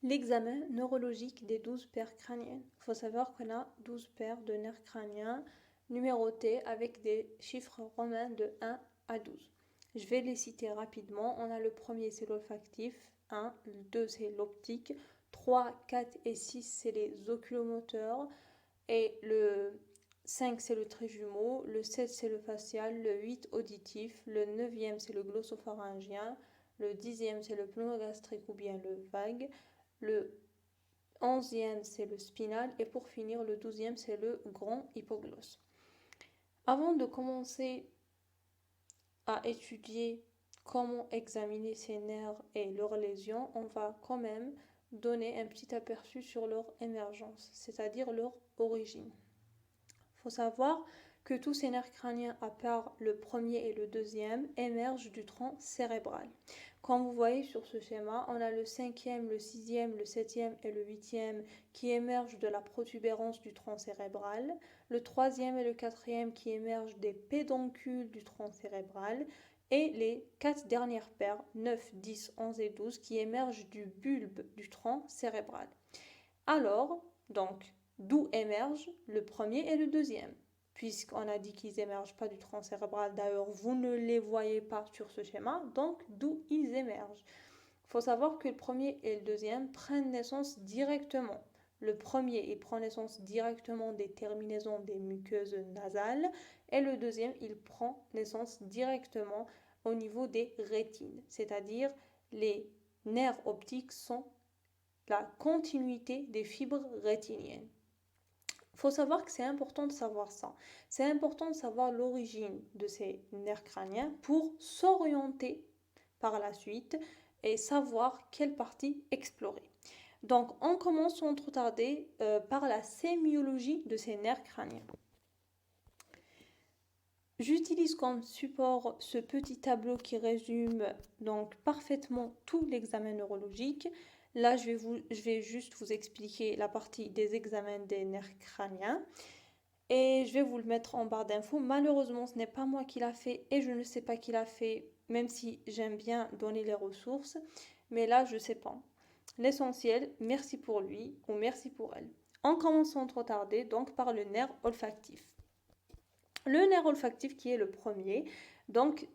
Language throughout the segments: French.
L'examen neurologique des 12 paires crâniennes. Il faut savoir qu'on a 12 paires de nerfs crâniens numérotés avec des chiffres romains de 1 à 12. Je vais les citer rapidement. On a le premier, c'est l'olfactif. 1, le 2, c'est l'optique. 3, 4 et 6, c'est les oculomoteurs. Et le 5, c'est le trijumeau. Le 7, c'est le facial. Le 8, auditif. Le 9e, c'est le glossopharyngien. Le 10e, c'est le pneumogastrique ou bien le vague. Le 11e, c'est le spinal. Et pour finir, le 12e, c'est le grand hypoglosse. Avant de commencer à étudier comment examiner ces nerfs et leurs lésions, on va quand même donner un petit aperçu sur leur émergence, c'est-à-dire leur origine. Il faut savoir que tous ces nerfs crâniens, à part le premier et le deuxième, émergent du tronc cérébral. Comme vous voyez sur ce schéma, on a le cinquième, le sixième, le septième et le huitième qui émergent de la protubérance du tronc cérébral, le troisième et le quatrième qui émergent des pédoncules du tronc cérébral, et les quatre dernières paires, 9, 10, 11 et 12, qui émergent du bulbe du tronc cérébral. Alors, donc, d'où émergent le premier et le deuxième? Puisqu'on a dit qu'ils émergent pas du tronc cérébral, d'ailleurs, vous ne les voyez pas sur ce schéma, donc d'où ils émergent? Il faut savoir que le premier et le deuxième prennent naissance directement. Le premier, il prend naissance directement des terminaisons des muqueuses nasales et le deuxième, il prend naissance directement au niveau des rétines, c'est-à-dire les nerfs optiques sont la continuité des fibres rétiniennes. Il faut savoir que c'est important de savoir ça. C'est important de savoir l'origine de ces nerfs crâniens pour s'orienter par la suite et savoir quelle partie explorer. Donc, on commence sans trop tarder par la sémiologie de ces nerfs crâniens. J'utilise comme support ce petit tableau qui résume donc parfaitement tout l'examen neurologique. Là, je vais juste vous expliquer la partie des examens des nerfs crâniens et je vais vous le mettre en barre d'infos. Malheureusement, ce n'est pas moi qui l'a fait et je ne sais pas qui l'a fait, même si j'aime bien donner les ressources. Mais là, je ne sais pas. L'essentiel, merci pour lui ou merci pour elle. En commençant trop tarder, donc par le nerf olfactif. Le nerf olfactif qui est le premier, donc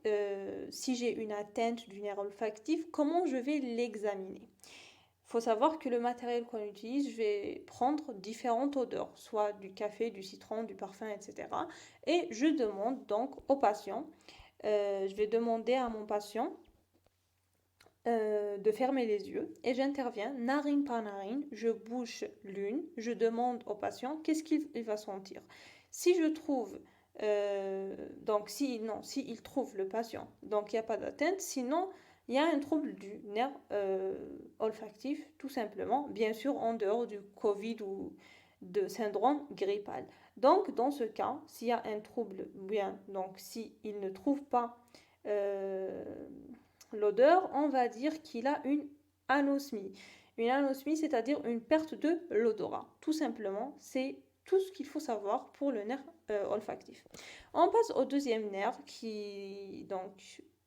si j'ai une atteinte du nerf olfactif, comment je vais l'examiner? Il faut savoir que le matériel qu'on utilise, je vais prendre différentes odeurs, soit du café, du citron, du parfum, etc. Et je demande donc au patient, je vais demander à mon patient de fermer les yeux et j'interviens narine par narine, je bouche l'une, je demande au patient qu'est-ce qu'il va sentir. Si je trouve, donc si, non, si il trouve le patient, donc il n'y a pas d'atteinte, sinon il y a un trouble du nerf olfactif, tout simplement, bien sûr en dehors du Covid ou de syndrome grippal. Donc dans ce cas, s'il y a un trouble, bien, donc si il ne trouve pas euh, l'odeur, on va dire qu'il a une anosmie. Une anosmie, c'est-à-dire une perte de l'odorat. Tout simplement, c'est tout ce qu'il faut savoir pour le nerf olfactif. On passe au deuxième nerf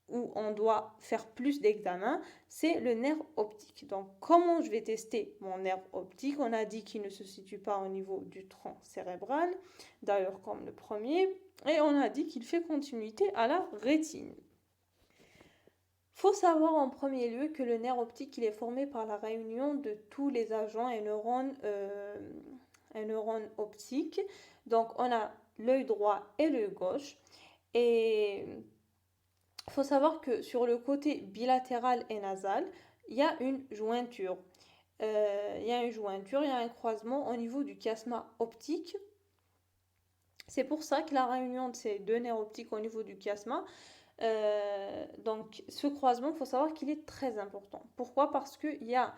où on doit faire plus d'examens, c'est le nerf optique. Donc, comment je vais tester mon nerf optique? On a dit qu'il ne se situe pas au niveau du tronc cérébral, d'ailleurs comme le premier, et on a dit qu'il fait continuité à la rétine. Faut savoir en premier lieu que le nerf optique il est formé par la réunion de tous les agents et neurones optiques. Donc on a l'œil droit et l'œil gauche. Et il faut savoir que sur le côté bilatéral et nasal, il y a une jointure. Il y a une jointure, il y a un croisement au niveau du chiasma optique. C'est pour ça que la réunion de ces deux nerfs optiques au niveau du chiasma, donc ce croisement, il faut savoir qu'il est très important. Pourquoi? Parce qu'il y a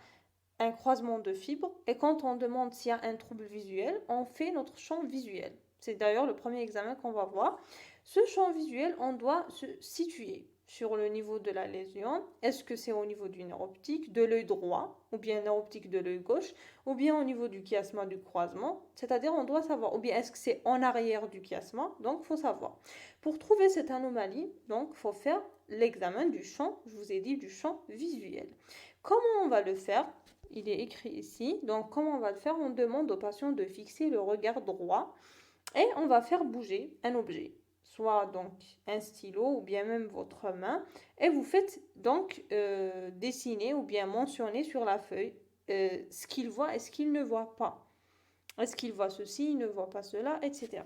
un croisement de fibres et quand on demande s'il y a un trouble visuel, on fait notre champ visuel. C'est d'ailleurs le premier examen qu'on va voir. Ce champ visuel, on doit se situer sur le niveau de la lésion. Est-ce que c'est au niveau du nerf optique, de l'œil droit, ou bien nerf optique de l'œil gauche, ou bien au niveau du chiasma du croisement? C'est-à-dire, on doit savoir, ou bien est-ce que c'est en arrière du chiasma? Donc, il faut savoir. Pour trouver cette anomalie, donc, il faut faire l'examen du champ, je vous ai dit, du champ visuel. Comment on va le faire? il est écrit ici. Donc, comment on va le faire? On demande au patient de fixer le regard droit et on va faire bouger un objet, soit donc un stylo ou bien même votre main, et vous faites donc dessiner ou bien mentionner sur la feuille ce qu'il voit et ce qu'il ne voit pas. Est-ce qu'il voit ceci, il ne voit pas cela, etc.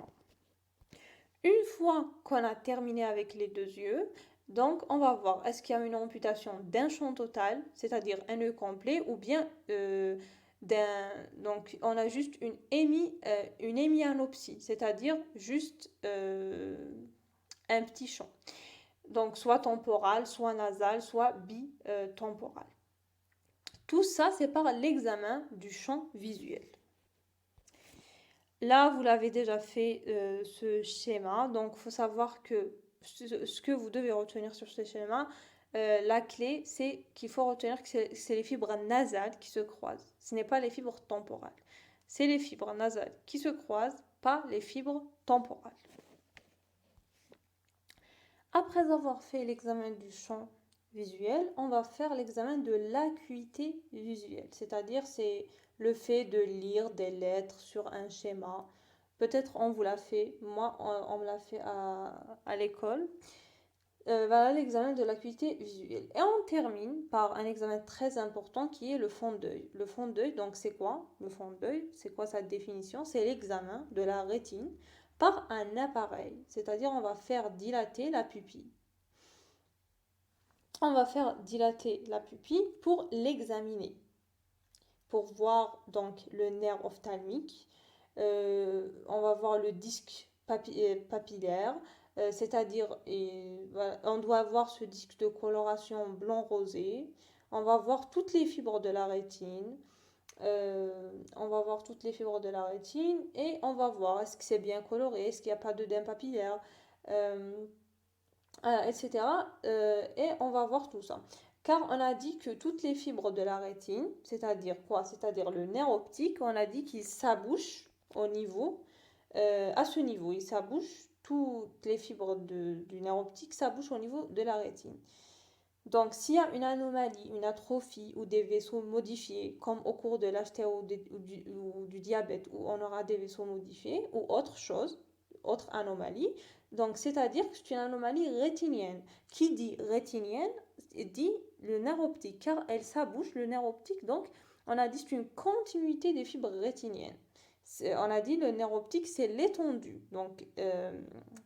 Une fois qu'on a terminé avec les deux yeux, donc on va voir est-ce qu'il y a une amputation d'un champ total, c'est-à-dire un œil complet, ou bien donc on a juste une hémianopsie, c'est-à-dire juste un petit champ. Donc soit temporal, soit nasal, soit bitemporal. Tout ça, c'est par l'examen du champ visuel. Là, vous l'avez déjà fait, ce schéma. Donc, il faut savoir que ce que vous devez retenir sur ce schéma, la clé, c'est qu'il faut retenir que c'est les fibres nasales qui se croisent. Ce n'est pas les fibres temporales. C'est les fibres nasales qui se croisent, pas les fibres temporales. Après avoir fait l'examen du champ visuel, on va faire l'examen de l'acuité visuelle. C'est-à-dire, c'est le fait de lire des lettres sur un schéma. Peut-être on vous l'a fait, moi on me l'a fait à l'école. Voilà l'examen de l'acuité visuelle. Et on termine par un examen très important qui est le fond d'œil. Le fond d'œil, donc c'est quoi? Le fond d'œil, c'est quoi sa définition? C'est l'examen de la rétine par un appareil. C'est-à-dire on va faire dilater la pupille. On va faire dilater la pupille pour l'examiner, pour voir donc le nerf ophtalmique. On va voir le disque papillaire, c'est-à-dire voilà, on doit voir ce disque de coloration blanc-rosé. On va voir toutes les fibres de la rétine. On va voir toutes les fibres de la rétine et on va voir est-ce que c'est bien coloré, est-ce qu'il n'y a pas d'œdème papillaire, etc. Et on va voir tout ça. Car on a dit que toutes les fibres de la rétine, c'est-à-dire quoi? C'est-à-dire le nerf optique, on a dit qu'il s'abouche au niveau, à ce niveau, il s'abouche, toutes les fibres du nerf optique s'abouchent au niveau de la rétine. Donc, s'il y a une anomalie, une atrophie ou des vaisseaux modifiés, comme au cours de l'HTA ou du diabète, où on aura des vaisseaux modifiés, ou autre chose, autre anomalie, donc c'est-à-dire que c'est une anomalie rétinienne. Qui dit rétinienne dit le nerf optique, car elle s'abouche, le nerf optique, donc on a dit c'est une continuité des fibres rétiniennes. On a dit le nerf optique, c'est l'étendue. Donc,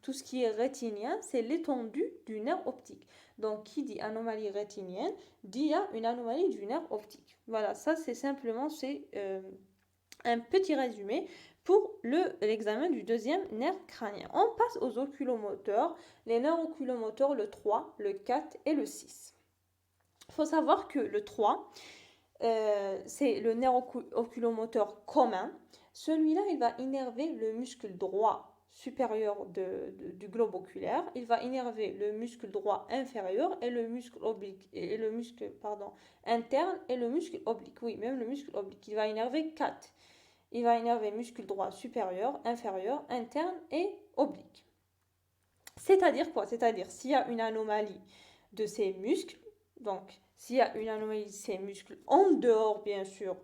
tout ce qui est rétinien, c'est l'étendue du nerf optique. Donc, qui dit anomalie rétinienne, dit il y a une anomalie du nerf optique. Voilà, ça c'est simplement un petit résumé pour l'examen du deuxième nerf crânien. On passe aux oculomoteurs, les nerfs oculomoteurs, le 3, le 4 et le 6. Il faut savoir que le 3, c'est le nerf oculomoteur commun. Celui-là, il va innerver le muscle droit supérieur du globe oculaire. Il va innerver le muscle droit inférieur et le muscle oblique et le muscle interne et le muscle oblique. Oui, même le muscle oblique. Il va innerver 4. Il va innerver muscle droit supérieur, inférieur, interne et oblique. C'est-à-dire quoi? C'est-à-dire s'il y a une anomalie de ces muscles, donc s'il y a une anomalie de ces muscles en dehors, bien sûr,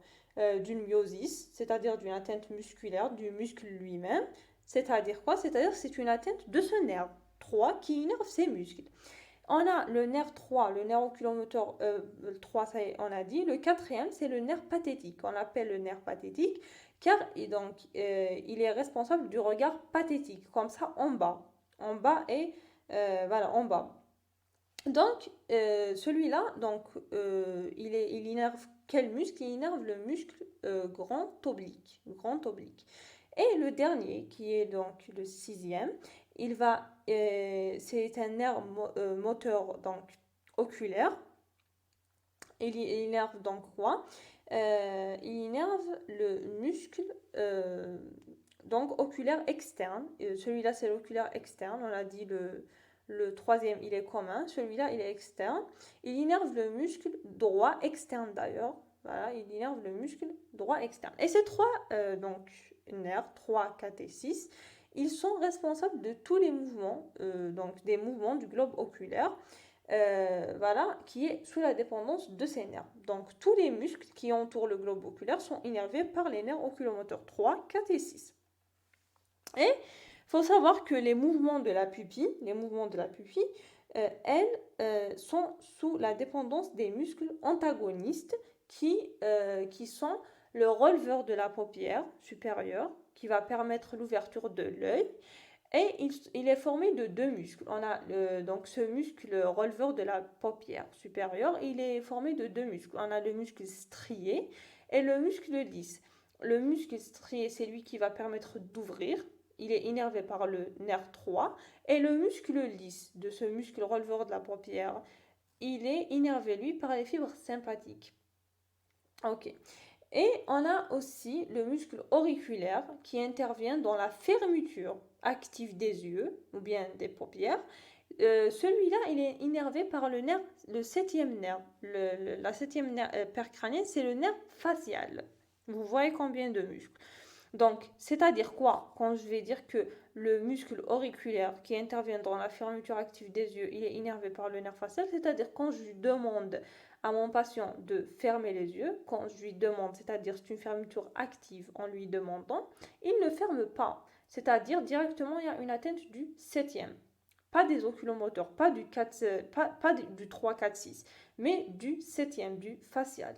d'une myosis, c'est-à-dire d'une atteinte musculaire du muscle lui-même, c'est-à-dire quoi? C'est-à-dire que c'est une atteinte de ce nerf 3 qui innerve ces muscles. On a le nerf 3, le nerf oculomoteur 3, ça y est, on a dit. Le quatrième, c'est le nerf pathétique. On l'appelle le nerf pathétique car il est responsable du regard pathétique, comme ça en bas. En bas et voilà, en bas. Donc, celui-là, il innerve quel muscle? Il innerve le muscle grand oblique. Grand oblique. Et le dernier, qui est donc le sixième, c'est un nerf moteur donc oculaire. Il innerve donc quoi? Il innerve le muscle donc oculaire externe. Celui-là, c'est l'oculaire externe. On a dit le troisième, il est commun. Celui-là, il est externe. Il innerve le muscle droit externe d'ailleurs. Voilà, il innerve le muscle droit externe. Et ces trois nerfs, 3, 4 et 6, ils sont responsables de tous les mouvements, donc des mouvements du globe oculaire. voilà, qui est sous la dépendance de ces nerfs. Donc tous les muscles qui entourent le globe oculaire sont innervés par les nerfs oculomoteurs 3, 4 et 6. Et il faut savoir que les mouvements de la pupille, elles sont sous la dépendance des muscles antagonistes qui sont le releveur de la paupière supérieure, qui va permettre l'ouverture de l'œil, et il est formé de deux muscles. On a donc ce muscle releveur de la paupière supérieure, il est formé de deux muscles. On a le muscle strié et le muscle lisse. Le muscle strié, c'est lui qui va permettre d'ouvrir. Il est innervé par le nerf 3. Et le muscle lisse de ce muscle releveur de la paupière, il est innervé, lui, par les fibres sympathiques. Ok. Et on a aussi le muscle auriculaire qui intervient dans la fermeture active des yeux ou bien des paupières. Celui-là, il est innervé par le septième nerf. La septième paire crânienne, c'est le nerf facial. Vous voyez combien de muscles. Donc, c'est-à-dire quoi? Quand je vais dire que le muscle auriculaire qui intervient dans la fermeture active des yeux, il est innervé par le nerf facial, c'est-à-dire quand je lui demande à mon patient de fermer les yeux, quand je lui demande, c'est-à-dire c'est une fermeture active en lui demandant, il ne ferme pas. C'est-à-dire directement il y a une atteinte du septième. Pas des oculomoteurs, pas du 3, 4, 6, mais du septième, du facial.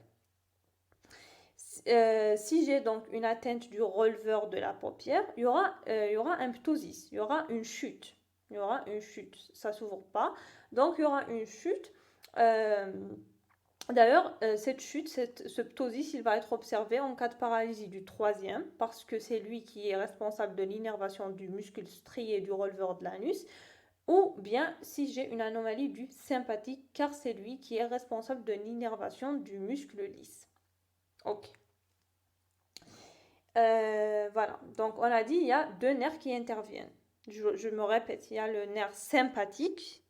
Si j'ai donc une atteinte du releveur de la paupière, il y aura un ptosis, il y aura une chute. Ça ne s'ouvre pas. Donc il y aura une chute. D'ailleurs, cette chute, ce ptosis, il va être observé en cas de paralysie du troisième, parce que c'est lui qui est responsable de l'innervation du muscle strié du releveur de l'anus, ou bien si j'ai une anomalie du sympathique, car c'est lui qui est responsable de l'innervation du muscle lisse. Ok. Voilà, donc on a dit il y a deux nerfs qui interviennent. Je me répète, il y a le nerf sympathique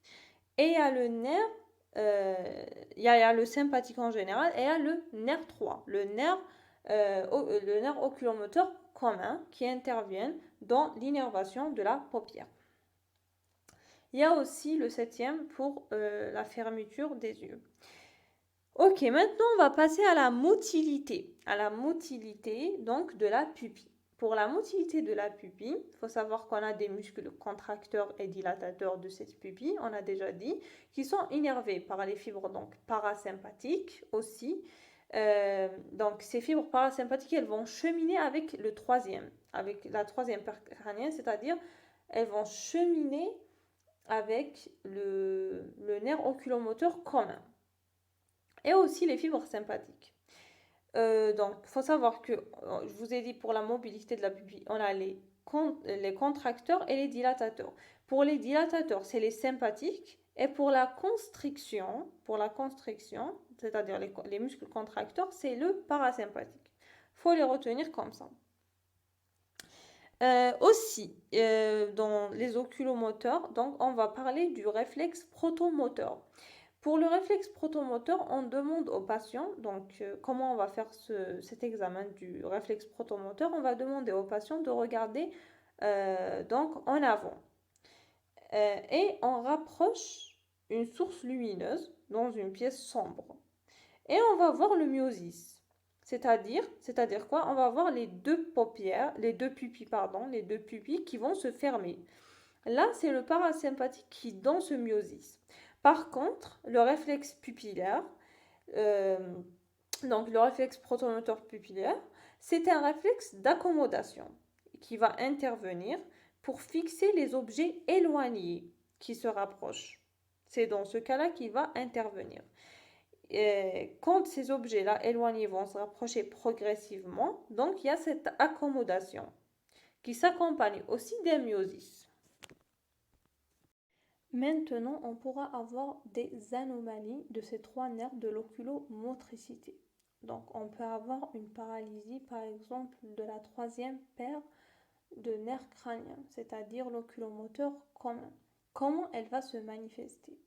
et il y a le nerf, il y a le sympathique en général et il y a le nerf 3, le nerf oculomoteur commun qui intervient dans l'innervation de la paupière. Il y a aussi le septième pour la fermeture des yeux. Ok, maintenant on va passer à la motilité. Donc de la pupille. Pour la motilité de la pupille, il faut savoir qu'on a des muscles contracteurs et dilatateurs de cette pupille, on a déjà dit, qui sont innervés par les fibres donc parasympathiques aussi. Donc ces fibres parasympathiques, elles vont cheminer avec la troisième paire crânienne, c'est-à-dire elles vont cheminer avec le nerf oculomoteur commun. Et aussi les fibres sympathiques. Donc, il faut savoir que, je vous ai dit pour la mobilité de la pupille, on a les contracteurs et les dilatateurs. Pour les dilatateurs, c'est les sympathiques. Et pour la constriction, c'est-à-dire les muscles contracteurs, c'est le parasympathique. Il faut les retenir comme ça. Aussi, dans les oculomoteurs, donc on va parler du réflexe protomoteur. Pour le réflexe protomoteur, on demande au patient, donc comment on va faire cet examen du réflexe protomoteur, on va demander au patient de regarder donc en avant. Et on rapproche une source lumineuse dans une pièce sombre. Et on va voir le myosis. C'est-à-dire quoi? On va voir les deux pupilles qui vont se fermer. Là, c'est le parasympathique qui dans ce myosis. Par contre, le réflexe pupillaire, donc le réflexe protomoteur pupillaire, c'est un réflexe d'accommodation qui va intervenir pour fixer les objets éloignés qui se rapprochent. C'est dans ce cas-là qu'il va intervenir. Et quand ces objets-là éloignés vont se rapprocher progressivement, donc il y a cette accommodation qui s'accompagne aussi d'un myosis. Maintenant, on pourra avoir des anomalies de ces trois nerfs de l'oculomotricité. Donc, on peut avoir une paralysie, par exemple, de la troisième paire de nerfs crâniens, c'est-à-dire l'oculomoteur commun. Comment elle va se manifester?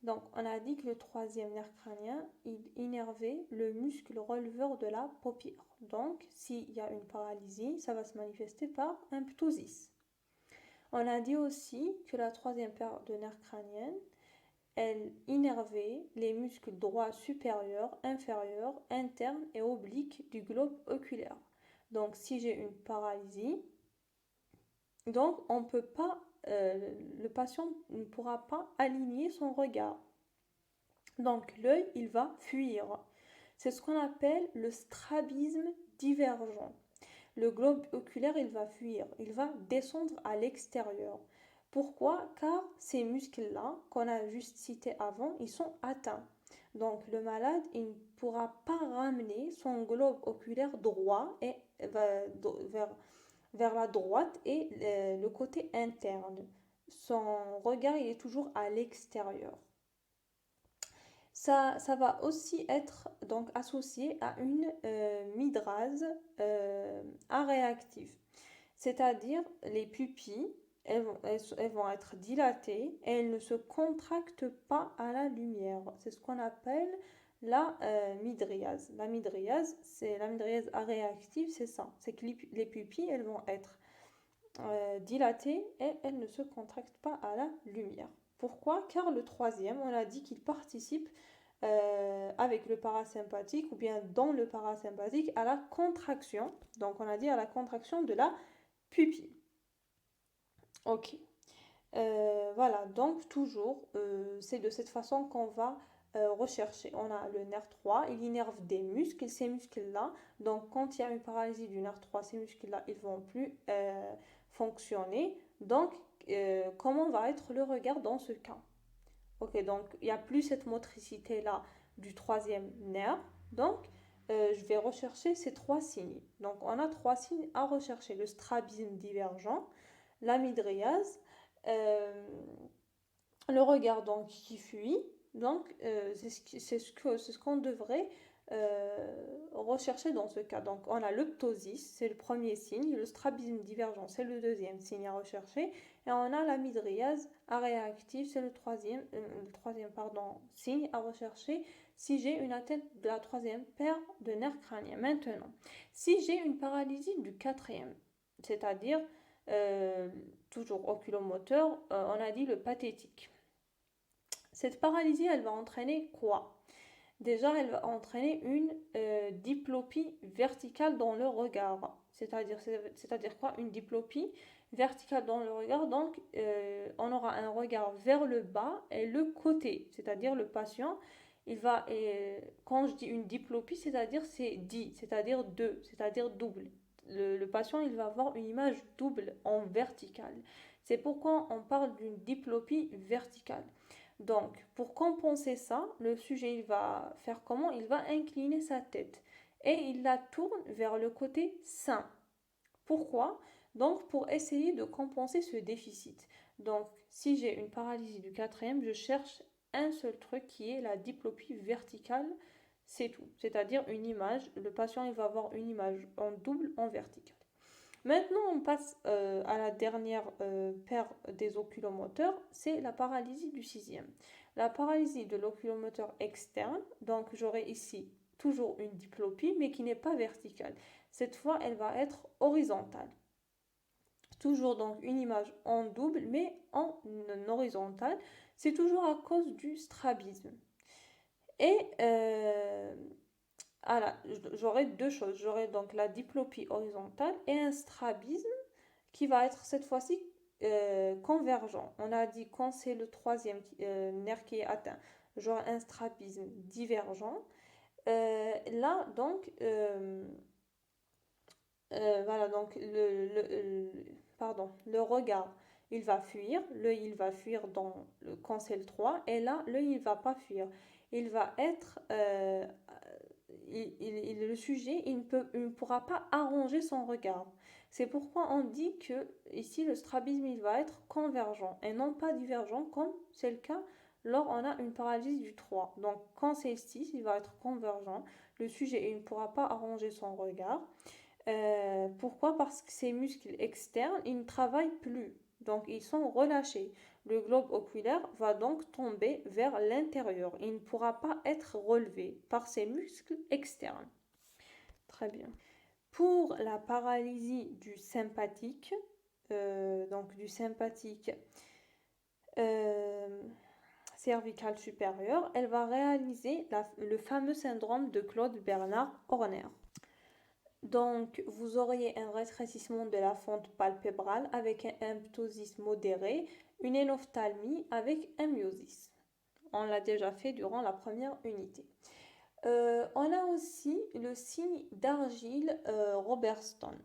Donc, on a dit que le troisième nerf crânien, il innervait le muscle releveur de la paupière. Donc, s'il y a une paralysie, ça va se manifester par un ptosis. On a dit aussi que la troisième paire de nerfs crâniens, elle innervait les muscles droits supérieurs, inférieurs, internes et obliques du globe oculaire. Donc, si j'ai une paralysie, donc on peut pas, le patient ne pourra pas aligner son regard. Donc, l'œil, il va fuir. C'est ce qu'on appelle le strabisme divergent. Le globe oculaire, il va fuir, il va descendre à l'extérieur. Pourquoi? Car ces muscles-là, qu'on a juste cités avant, ils sont atteints. Donc le malade, il ne pourra pas ramener son globe oculaire droit et vers la droite et le côté interne. Son regard, il est toujours à l'extérieur. Ça va aussi être donc associé à une midrase aréactive, c'est-à-dire les pupilles, elles vont être dilatées et elles ne se contractent pas à la lumière. C'est ce qu'on appelle la midriase. La midriase aréactive, c'est ça. C'est que les pupilles, elles vont être dilatées et elles ne se contractent pas à la lumière. Pourquoi? Car le troisième, on a dit qu'il participe avec le parasympathique ou bien dans le parasympathique à la contraction. Donc on a dit à la contraction de la pupille. Ok. Voilà, donc toujours, c'est de cette façon qu'on va rechercher. On a le nerf 3, il innerve des muscles, ces muscles-là. Donc quand il y a une paralysie du nerf 3, ces muscles-là, ils ne vont plus fonctionner. Donc, comment va être le regard dans ce cas? Ok, donc il n'y a plus cette motricité-là du troisième nerf. Donc, je vais rechercher ces trois signes. Donc, on a trois signes à rechercher. Le strabisme divergent, la midriase, euh, le regard donc, qui fuit. Donc, c'est ce qu'on devrait rechercher dans ce cas. Donc, on a l'optosis, c'est le premier signe. Le strabisme divergent, c'est le deuxième signe à rechercher. Et on a la midriase aréactive, c'est le troisième signe à rechercher si j'ai une atteinte de la troisième paire de nerfs crâniens. Maintenant, si j'ai une paralysie du quatrième, c'est-à-dire euh, toujours oculomoteur, on a dit le pathétique. Cette paralysie, elle va entraîner quoi? Déjà, elle va entraîner une diplopie verticale dans le regard. C'est-à-dire quoi? Une diplopie verticale dans le regard. Donc, on aura un regard vers le bas et le côté. C'est-à-dire le patient, il va, quand je dis une diplopie, c'est-à-dire deux, c'est-à-dire double. Le patient, il va avoir une image double en verticale. C'est pourquoi on parle d'une diplopie verticale. Donc, pour compenser ça, le sujet, il va faire comment? Il va incliner sa tête et il la tourne vers le côté sain. Pourquoi? Donc, pour essayer de compenser ce déficit. Donc, si j'ai une paralysie du quatrième, je cherche un seul truc qui est la diplopie verticale, c'est tout. C'est-à-dire une image, le patient, il va avoir une image en double, en verticale. Maintenant, on passe à la dernière paire des oculomoteurs, c'est la paralysie du sixième. La paralysie de l'oculomoteur externe, donc j'aurai ici toujours une diplopie, mais qui n'est pas verticale. Cette fois, elle va être horizontale. Toujours donc une image en double, mais en horizontale. C'est toujours à cause du strabisme. Et j'aurai deux choses. J'aurai donc la diplopie horizontale et un strabisme qui va être cette fois-ci convergent. On a dit quand c'est le troisième nerf qui est atteint, j'aurai un strabisme divergent. Là, donc, voilà, donc le regard, il va fuir, l'œil, il va fuir quand c'est le 3, et là, l'œil, il va pas fuir. Il va être, le sujet, il ne pourra pas arranger son regard. C'est pourquoi on dit que ici, le strabisme, il va être convergent et non pas divergent, comme c'est le cas lors on a une paralysie du 3. Donc, quand c'est ici, il va être convergent. Le sujet, il ne pourra pas arranger son regard. Pourquoi? Parce que ces muscles externes, ils ne travaillent plus. Donc, ils sont relâchés. Le globe oculaire va donc tomber vers l'intérieur. Il ne pourra pas être relevé par ces muscles externes. Très bien. Pour la paralysie du sympathique, cervicale supérieure, elle va réaliser le fameux syndrome de Claude Bernard Horner. Donc, vous auriez un rétrécissement de la fente palpébrale avec un ptosis modéré, une énophtalmie avec un myosis. On l'a déjà fait durant la première unité. On a aussi le signe d'Argyll Robertson.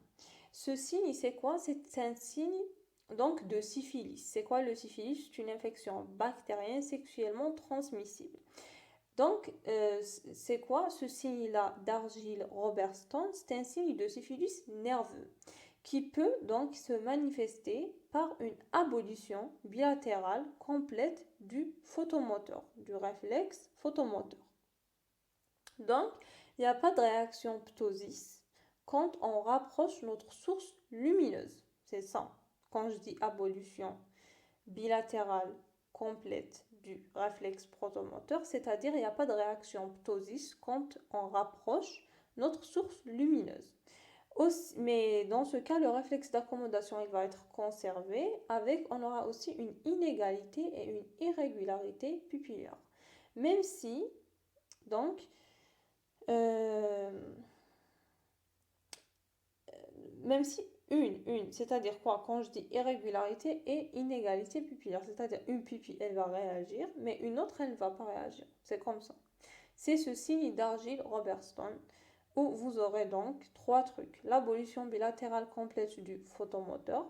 Ce signe, c'est quoi? C'est un signe donc de syphilis. C'est quoi le syphilis? C'est une infection bactérienne sexuellement transmissible. Donc, c'est quoi ce signe-là d'Argyll Robertson? C'est un signe de syphilis nerveux qui peut donc se manifester par une abolition bilatérale complète du photomoteur, du réflexe photomoteur. Donc, il n'y a pas de réaction ptosis quand on rapproche notre source lumineuse. C'est ça. Quand je dis abolition bilatérale complète du réflexe photomoteur, c'est-à-dire il n'y a pas de réaction ptosis quand on rapproche notre source lumineuse. Aussi, mais dans ce cas, le réflexe d'accommodation il va être conservé on aura aussi une inégalité et une irrégularité pupillaire. Même si, donc, même si c'est-à-dire quoi? Quand je dis irrégularité et inégalité pupillaire, c'est-à-dire une pupille, elle va réagir, mais une autre, elle ne va pas réagir. C'est comme ça. C'est ce signe d'Argyll Robertson où vous aurez donc trois trucs. L'abolition bilatérale complète du photomoteur,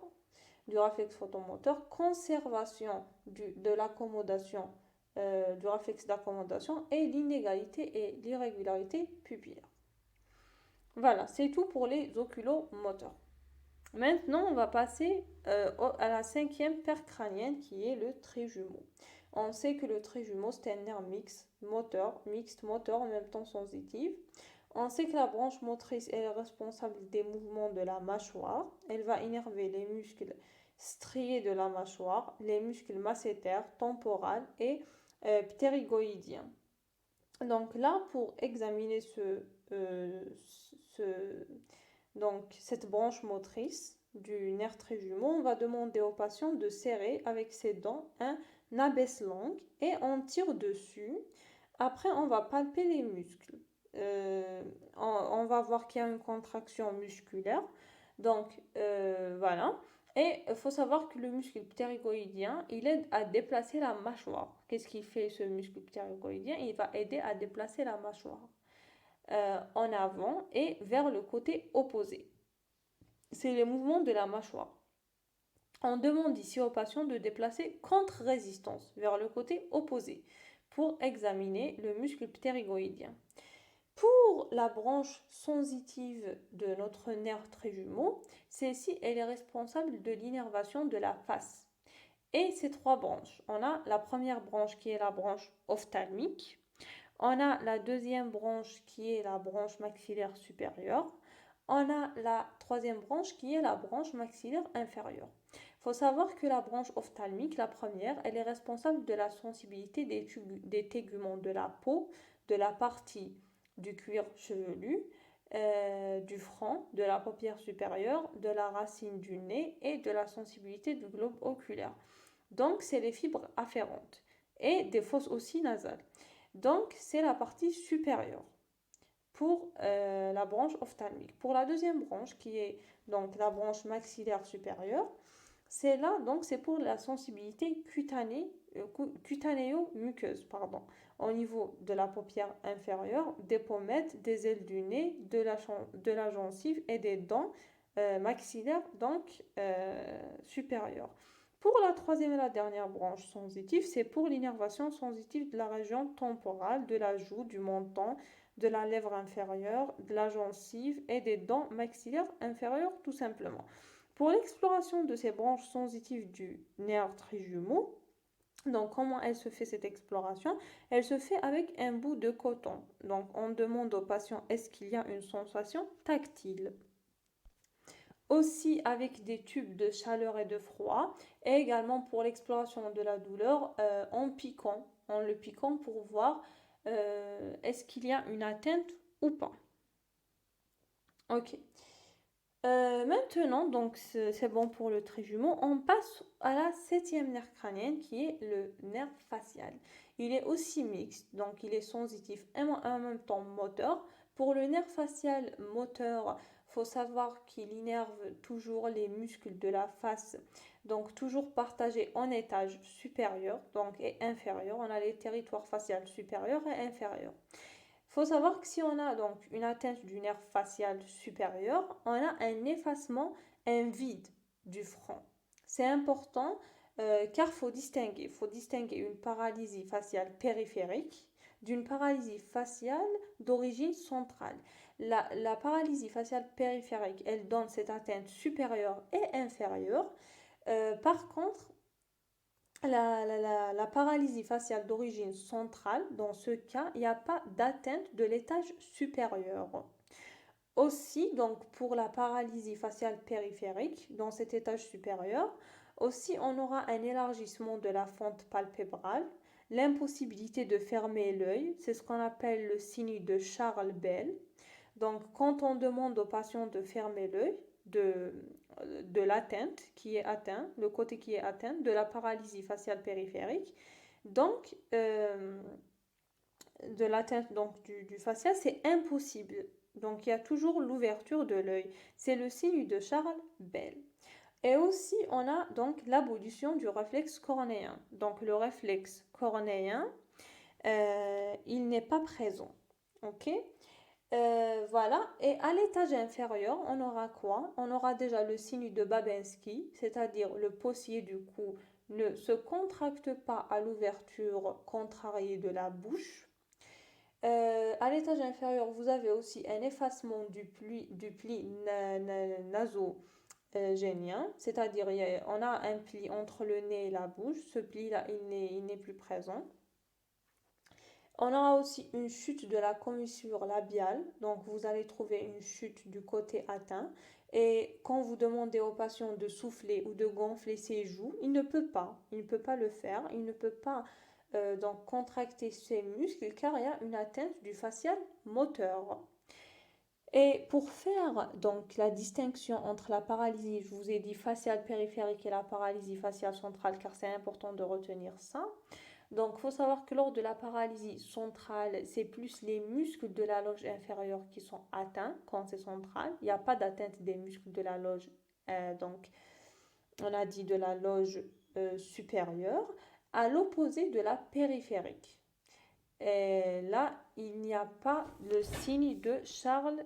du réflexe photomoteur, conservation de l'accommodation, du réflexe d'accommodation et l'inégalité et l'irrégularité pupillaire. Voilà, c'est tout pour les oculomoteurs. Maintenant, on va passer à la cinquième paire crânienne qui est le trijumeau. On sait que le trijumeau, c'est un nerf mixte moteur en même temps sensitif. On sait que la branche motrice est responsable des mouvements de la mâchoire. Elle va innerver les muscles striés de la mâchoire, les muscles masséters, temporales et ptérygoïdiens. Donc là, pour examiner donc, cette branche motrice du nerf trijumeau, on va demander au patient de serrer avec ses dents un abaisse-langue et on tire dessus. Après, on va palper les muscles. On va voir qu'il y a une contraction musculaire. Donc, voilà. Et il faut savoir que le muscle ptérygoïdien, il aide à déplacer la mâchoire. Qu'est-ce qu'il fait ce muscle ptérygoïdien? Il va aider à déplacer la mâchoire en avant et vers le côté opposé. C'est les mouvements de la mâchoire. On demande ici au patient de déplacer contre résistance vers le côté opposé pour examiner le muscle ptérygoïdien. Pour la branche sensitive de notre nerf trijumeau, celle-ci elle est responsable de l'innervation de la face. Et ces trois branches, on a la première branche qui est la branche ophtalmique, on a la deuxième branche qui est la branche maxillaire supérieure, on a la troisième branche qui est la branche maxillaire inférieure. Il faut savoir que la branche ophtalmique, la première, elle est responsable de la sensibilité des téguments de la peau, de la partie du cuir chevelu, du front, de la paupière supérieure, de la racine du nez et de la sensibilité du globe oculaire. Donc, c'est les fibres afférentes et des fosses aussi nasales. Donc, c'est la partie supérieure pour la branche ophtalmique. Pour la deuxième branche, qui est donc la branche maxillaire supérieure, c'est là, donc c'est pour la sensibilité cutanéo-muqueuse, au niveau de la paupière inférieure, des pommettes, des ailes du nez, de la gencive et des dents maxillaires donc supérieures. Pour la troisième et la dernière branche sensitive, c'est pour l'innervation sensitive de la région temporale, de la joue, du menton, de la lèvre inférieure, de la gencive et des dents maxillaires inférieures tout simplement. Pour l'exploration de ces branches sensitives du nerf trijumeau, donc comment elle se fait cette exploration? Elle se fait avec un bout de coton. Donc on demande au patient est-ce qu'il y a une sensation tactile? Aussi avec des tubes de chaleur et de froid, et également pour l'exploration de la douleur en le piquant pour voir est-ce qu'il y a une atteinte ou pas. Ok. Maintenant, donc c'est bon pour le trait jumeau, on passe à la septième nerf crânienne qui est le nerf facial. Il est aussi mixte, donc il est sensitif et en même temps moteur. Pour le nerf facial moteur, faut savoir qu'il innerve toujours les muscles de la face, donc toujours partagés en étages supérieurs donc, et inférieurs. On a les territoires faciaux supérieurs et inférieurs. Il faut savoir que si on a donc une atteinte du nerf facial supérieur, on a un effacement, un vide du front. C'est important car il faut distinguer une paralysie faciale périphérique d'une paralysie faciale d'origine centrale. La paralysie faciale périphérique, elle donne cette atteinte supérieure et inférieure. Par contre, la paralysie faciale d'origine centrale, dans ce cas, il n'y a pas d'atteinte de l'étage supérieur. Aussi, donc pour la paralysie faciale périphérique, dans cet étage supérieur, aussi on aura un élargissement de la fente palpébrale, l'impossibilité de fermer l'œil, c'est ce qu'on appelle le signe de Charles Bell. Donc quand on demande au patient de fermer l'œil, de, de l'atteinte qui est atteint, le côté qui est atteint, de la paralysie faciale périphérique, donc de l'atteinte donc, du facial, c'est impossible. Donc il y a toujours l'ouverture de l'œil. C'est le signe de Charles Bell. Et aussi, on a donc l'abolition du réflexe cornéen. Donc le réflexe cornéen, il n'est pas présent. Ok. Voilà, et à l'étage inférieur, on aura quoi? On aura déjà le signe de Babinski, c'est-à-dire le possier du cou ne se contracte pas à l'ouverture contrariée de la bouche. À l'étage inférieur, vous avez aussi un effacement du pli nasogénien, c'est-à-dire on a un pli entre le nez et la bouche. Ce pli-là, il n'est plus présent. On aura aussi une chute de la commissure labiale, donc vous allez trouver une chute du côté atteint. Et quand vous demandez au patient de souffler ou de gonfler ses joues, il ne peut pas. Il ne peut pas le faire. Il ne peut pas donc contracter ses muscles car il y a une atteinte du facial moteur. Et pour faire donc la distinction entre la paralysie, je vous ai dit faciale périphérique et la paralysie faciale centrale car c'est important de retenir ça. Donc, il faut savoir que lors de la paralysie centrale, c'est plus les muscles de la loge inférieure qui sont atteints quand c'est central. Il n'y a pas d'atteinte des muscles de la loge, donc on a dit de la loge supérieure, à l'opposé de la périphérique. Et là, il n'y a pas le signe de Charles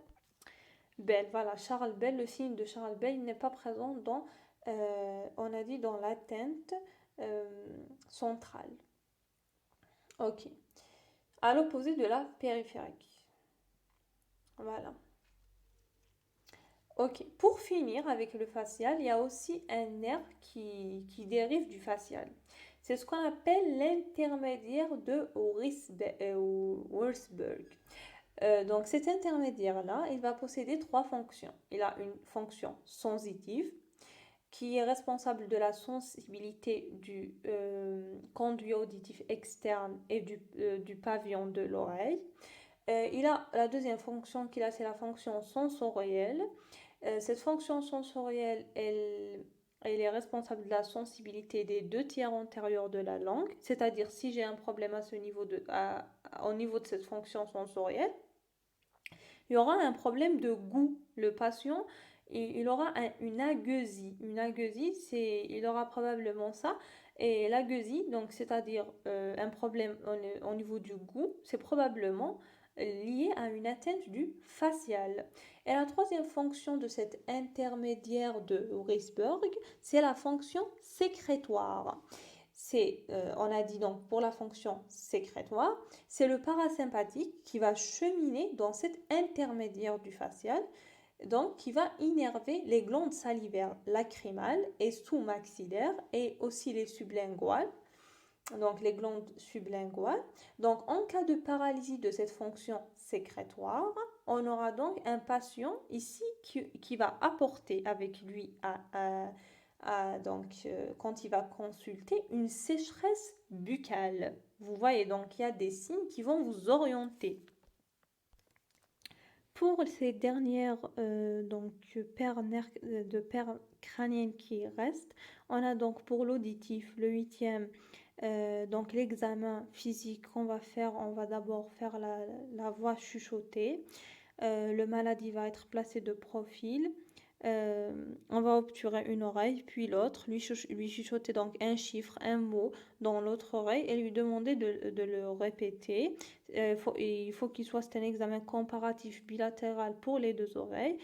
Bell. Voilà, Charles Bell, le signe de Charles Bell n'est pas présent dans, on a dit, dans l'atteinte centrale. Ok. À l'opposé de la périphérique. Voilà. Ok. Pour finir avec le facial, il y a aussi un nerf qui dérive du facial. C'est ce qu'on appelle l'intermédiaire de Wurzburg. Donc cet intermédiaire-là, il va posséder trois fonctions. Il a une fonction sensitive, qui est responsable de la sensibilité du conduit auditif externe et du pavillon de l'oreille. Il a la deuxième fonction qu'il a, c'est la fonction sensorielle. Cette fonction sensorielle, elle est responsable de la sensibilité des deux tiers antérieurs de la langue, c'est-à-dire si j'ai un problème à ce niveau au niveau de cette fonction sensorielle, il y aura un problème de goût. Le patient, il aura une agueusie. Une agueusie, il aura probablement ça. Et l'agueusie, donc c'est-à-dire un problème au niveau du goût, c'est probablement lié à une atteinte du facial. Et la troisième fonction de cet intermédiaire de Wurzburg, c'est la fonction sécrétoire. On a dit donc pour la fonction sécrétoire, c'est le parasympathique qui va cheminer dans cet intermédiaire du facial, donc qui va innerver les glandes salivaires lacrymales et sous-maxillaires et aussi les sublinguales, donc les glandes sublinguales. Donc en cas de paralysie de cette fonction sécrétoire, on aura donc un patient ici qui va apporter avec lui quand il va consulter une sécheresse buccale. Vous voyez, donc il y a des signes qui vont vous orienter. Pour ces dernières de paires crâniennes qui restent, on a donc pour l'auditif, le huitième, donc l'examen physique qu'on va faire, on va d'abord faire la voix chuchotée. Le malade il va être placé de profil. On va obturer une oreille, puis l'autre, lui chuchoter donc un chiffre, un mot dans l'autre oreille et lui demander de le répéter. Il faut qu'il soit, c'est un examen comparatif bilatéral pour les deux oreilles.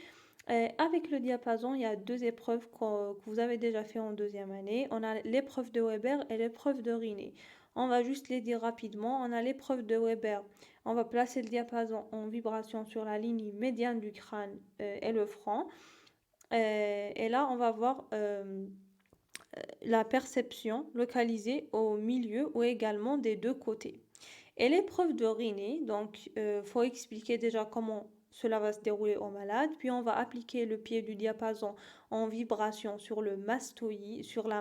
Avec le diapason, il y a deux épreuves que vous avez déjà fait en deuxième année. On a l'épreuve de Weber et l'épreuve de Riney. On va juste les dire rapidement. On a l'épreuve de Weber. On va placer le diapason en vibration sur la ligne médiane du crâne et le front. Et là, on va voir la perception localisée au milieu ou également des deux côtés. Et l'épreuve de Riney, donc faut expliquer déjà comment cela va se dérouler au malade, puis on va appliquer le pied du diapason en vibration sur la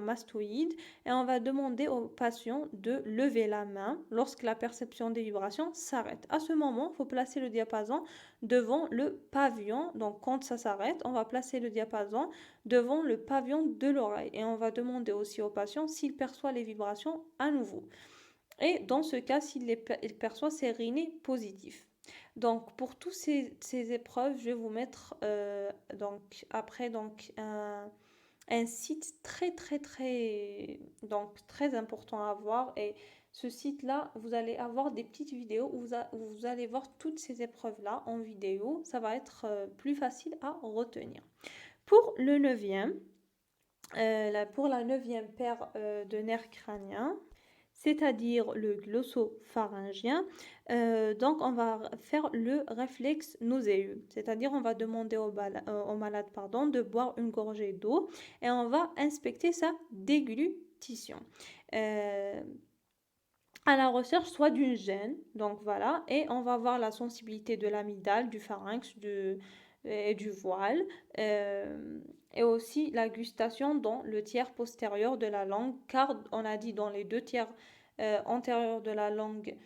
mastoïde, et on va demander au patient de lever la main lorsque la perception des vibrations s'arrête. À ce moment, il faut placer le diapason devant le pavillon. Donc quand ça s'arrête, on va placer le diapason devant le pavillon de l'oreille et on va demander aussi au patient s'il perçoit les vibrations à nouveau. Et dans ce cas, s'il perçoit, c'est Riney positif. Donc pour toutes ces épreuves, je vais vous mettre un site très important à voir. Et ce site-là, vous allez avoir des petites vidéos où vous allez voir toutes ces épreuves-là en vidéo. Ça va être plus facile à retenir. Pour le neuvième, pour la neuvième paire de nerfs crâniens, c'est-à-dire le glossopharyngien, donc on va faire le réflexe nauséeux, c'est-à-dire on va demander au malade de boire une gorgée d'eau et on va inspecter sa déglutition. À la recherche soit d'une gêne, donc voilà, et on va voir la sensibilité de l'amygdale, du pharynx et du voile, et aussi la gustation dans le tiers postérieur de la langue, car on a dit dans les deux tiers antérieurs de la langue,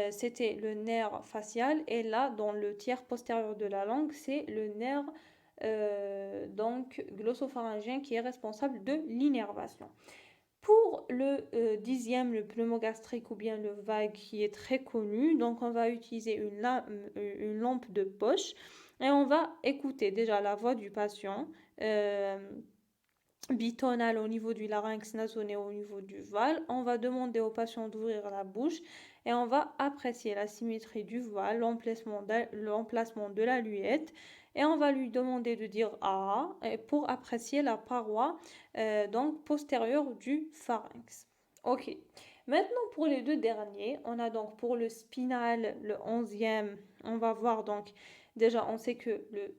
c'était le nerf facial, et là, dans le tiers postérieur de la langue, c'est le nerf glossopharyngien qui est responsable de l'innervation. Pour le dixième, le pneumogastrique ou bien le vague qui est très connu, donc on va utiliser une lampe de poche et on va écouter déjà la voix du patient, bitonale au niveau du larynx, nasonné au niveau du voile. On va demander au patient d'ouvrir la bouche et on va apprécier la symétrie du voile, l'emplacement de la luette. Et on va lui demander de dire ah pour apprécier la paroi postérieure du pharynx. Ok. Maintenant pour les deux derniers, on a donc pour le spinal, le 11e, on va voir donc déjà on sait que le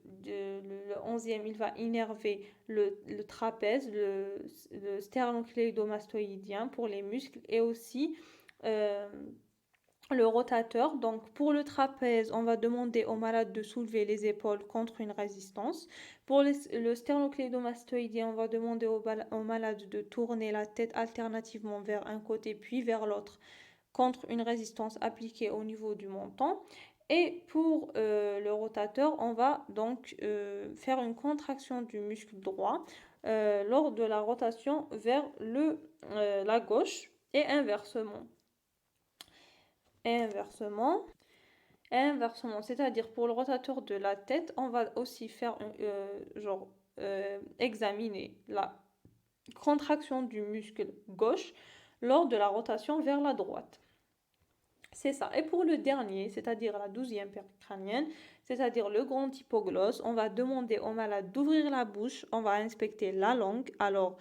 11e il va innerver le trapèze, le sternocléidomastoïdien pour les muscles et aussi le rotateur. Donc pour le trapèze, on va demander au malade de soulever les épaules contre une résistance. Pour le sternocléidomastoïdien, on va demander au malade de tourner la tête alternativement vers un côté puis vers l'autre contre une résistance appliquée au niveau du menton. Et pour le rotateur, on va donc faire une contraction du muscle droit lors de la rotation vers la gauche et inversement. Inversement, c'est-à-dire pour le rotateur de la tête, on va aussi faire examiner la contraction du muscle gauche lors de la rotation vers la droite. C'est ça. Et pour le dernier, c'est-à-dire la 12e paire crânienne, c'est-à-dire le grand hypoglosse, on va demander au malade d'ouvrir la bouche, on va inspecter la langue. Alors,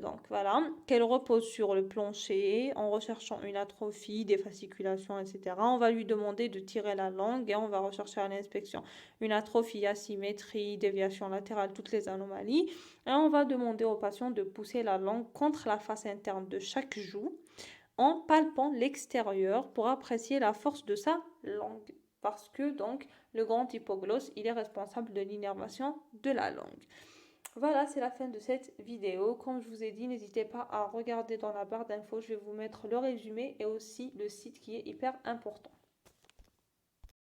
donc voilà, qu'elle repose sur le plancher en recherchant une atrophie, des fasciculations, etc. On va lui demander de tirer la langue et on va rechercher à l'inspection une atrophie, asymétrie, déviation latérale, toutes les anomalies. Et on va demander au patient de pousser la langue contre la face interne de chaque joue en palpant l'extérieur pour apprécier la force de sa langue. Parce que donc le grand hypoglosse, il est responsable de l'innervation de la langue. Voilà, c'est la fin de cette vidéo. Comme je vous ai dit, n'hésitez pas à regarder dans la barre d'infos. Je vais vous mettre le résumé et aussi le site qui est hyper important.